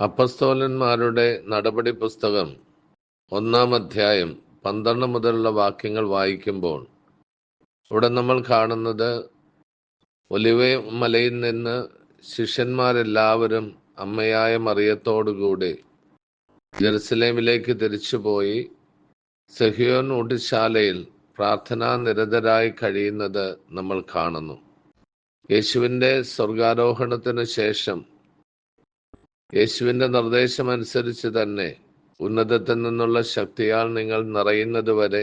അപ്പസ്തോലന്മാരുടെ നടപടി പുസ്തകം 1-ാം അധ്യായം 12 മുതലുള്ള വാക്യങ്ങൾ വായിക്കുമ്പോൾ ഇവിടെ നമ്മൾ കാണുന്നത്, ഒലിവ മലയിൽ നിന്ന് ശിഷ്യന്മാരെല്ലാവരും അമ്മയായ മറിയത്തോടുകൂടി ജെറുസലേമിലേക്ക് തിരിച്ചുപോയി സെഹിയോൻ ഊട്ടുശാലയിൽ പ്രാർത്ഥനാ നിരതരായി കഴിയുന്നത് നമ്മൾ കാണുന്നു. യേശുവിൻ്റെ സ്വർഗാരോഹണത്തിന് ശേഷം യേശുവിൻ്റെ നിർദ്ദേശമനുസരിച്ച് തന്നെ ഉന്നതത്തിൽ നിന്നുള്ള ശക്തിയാൽ നിങ്ങൾ നിറയുന്നത് വരെ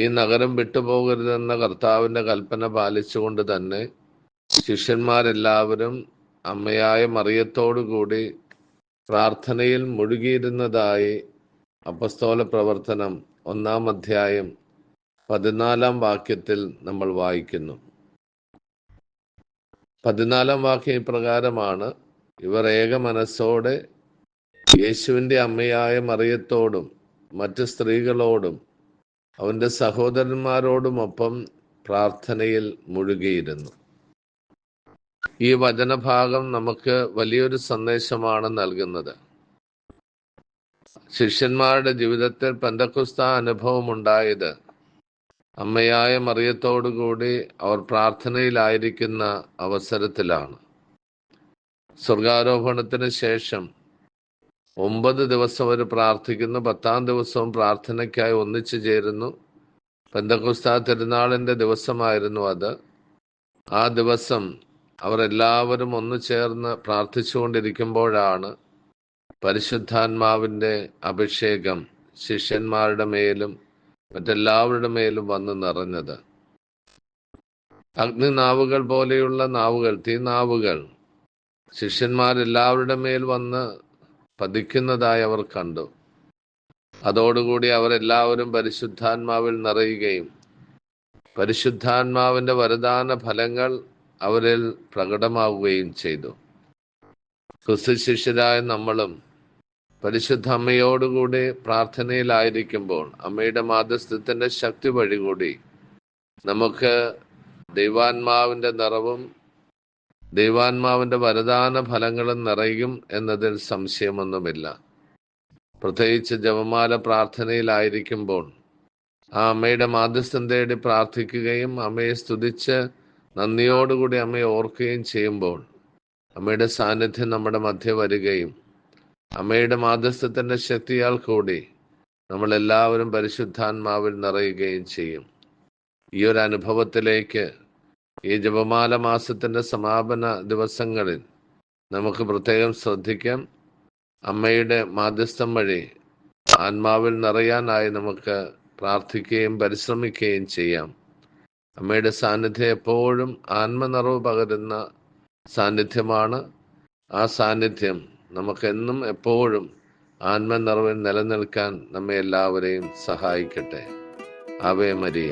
ഈ നഗരം വിട്ടുപോകരുതെന്ന കർത്താവിൻ്റെ കൽപ്പന പാലിച്ചുകൊണ്ട് തന്നെ ശിഷ്യന്മാരെല്ലാവരും അമ്മയായ മറിയത്തോടുകൂടി പ്രാർത്ഥനയിൽ മുഴുകിയിരുന്നതായി അപ്പസ്തോല പ്രവർത്തനം 1-ാം അധ്യായം 14-ാം വാക്യത്തിൽ നമ്മൾ വായിക്കുന്നു. 14-ാം വാക്യം ഇപ്രകാരമാണ്: ഇവർ ഏക മനസ്സോടെ യേശുവിൻ്റെ അമ്മയായ മറിയത്തോടും മറ്റ് സ്ത്രീകളോടും അവൻ്റെ സഹോദരന്മാരോടുമൊപ്പം പ്രാർത്ഥനയിൽ മുഴുകിയിരുന്നു. ഈ വചനഭാഗം നമുക്ക് വലിയൊരു സന്ദേശമാണ് നൽകുന്നത്. ശിഷ്യന്മാരുടെ ജീവിതത്തിൽ പെന്തക്കോസ്താ അനുഭവം ഉണ്ടായത് അമ്മയായ മറിയത്തോടുകൂടി അവർ പ്രാർത്ഥനയിലായിരിക്കുന്ന അവസരത്തിലാണ്. സ്വർഗാരോഹണത്തിന് ശേഷം 9 ദിവസം അവർ പ്രാർത്ഥിക്കുന്നു. 10-ാം ദിവസവും പ്രാർത്ഥനയ്ക്കായി ഒന്നിച്ചു ചേരുന്നു. പെന്തക്കോസ്താ തിരുനാളിൻ്റെ ദിവസമായിരുന്നു അത്. ആ ദിവസം അവർ എല്ലാവരും ഒന്നു ചേർന്ന് പ്രാർത്ഥിച്ചുകൊണ്ടിരിക്കുമ്പോഴാണ് പരിശുദ്ധാത്മാവിൻ്റെ അഭിഷേകം ശിഷ്യന്മാരുടെ മേലും മറ്റെല്ലാവരുടെ മേലും വന്ന് നിറഞ്ഞത്. അഗ്നിനാവുകൾ പോലെയുള്ള നാവുകൾ, തീനാവുകൾ ശിഷ്യന്മാരെല്ലാവരുടെ മേൽ വന്ന് പതിക്കുന്നതായി അവർ കണ്ടു. അതോടുകൂടി അവരെല്ലാവരും പരിശുദ്ധാത്മാവിൽ നിറയുകയും പരിശുദ്ധാത്മാവിൻ്റെ വരദാന ഫലങ്ങൾ അവരിൽ പ്രകടമാവുകയും ചെയ്തു. ക്രിസ്തു ശിഷ്യരായ നമ്മളും പരിശുദ്ധ അമ്മയോടുകൂടി പ്രാർത്ഥനയിലായിരിക്കുമ്പോൾ അമ്മയുടെ മാധ്യസ്ഥത്തിൻ്റെ ശക്തി വഴി കൂടി നമുക്ക് ദൈവാത്മാവിൻ്റെ നിറവും ദൈവാത്മാവിൻ്റെ വരദാന ഫലങ്ങളും നിറയും എന്നതിൽ സംശയമൊന്നുമില്ല. പ്രത്യേകിച്ച് ജപമാല പ്രാർത്ഥനയിലായിരിക്കുമ്പോൾ ആ അമ്മയുടെ മാധ്യസ്ഥം തേടി പ്രാർത്ഥിക്കുകയും അമ്മയെ സ്തുതിച്ച് നന്ദിയോടുകൂടി അമ്മയെ ഓർക്കുകയും ചെയ്യുമ്പോൾ അമ്മയുടെ സാന്നിധ്യം നമ്മുടെ മധ്യ വരികയും അമ്മയുടെ മാധ്യസ്ഥത്തിൻ്റെ ശക്തിയാൽ കൂടി നമ്മളെല്ലാവരും പരിശുദ്ധാത്മാവിൽ നിറയുകയും ചെയ്യും. ഈ ഒരു അനുഭവത്തിലേക്ക് ഈ ജപമാല മാസത്തിൻ്റെ സമാപന ദിവസങ്ങളിൽ നമുക്ക് പ്രത്യേകം ശ്രദ്ധിക്കാം. അമ്മയുടെ മാധ്യസ്ഥം വഴി ആത്മാവിൽ നിറയാനായി നമുക്ക് പ്രാർത്ഥിക്കുകയും പരിശ്രമിക്കുകയും ചെയ്യാം. അമ്മയുടെ സാന്നിധ്യം എപ്പോഴും ആത്മനിറവ് പകരുന്ന സാന്നിധ്യമാണ്. ആ സാന്നിധ്യം നമുക്കെന്നും എപ്പോഴും ആത്മനിറവിൽ നിലനിൽക്കാൻ നമ്മെ എല്ലാവരെയും സഹായിക്കട്ടെ. Ave Maria.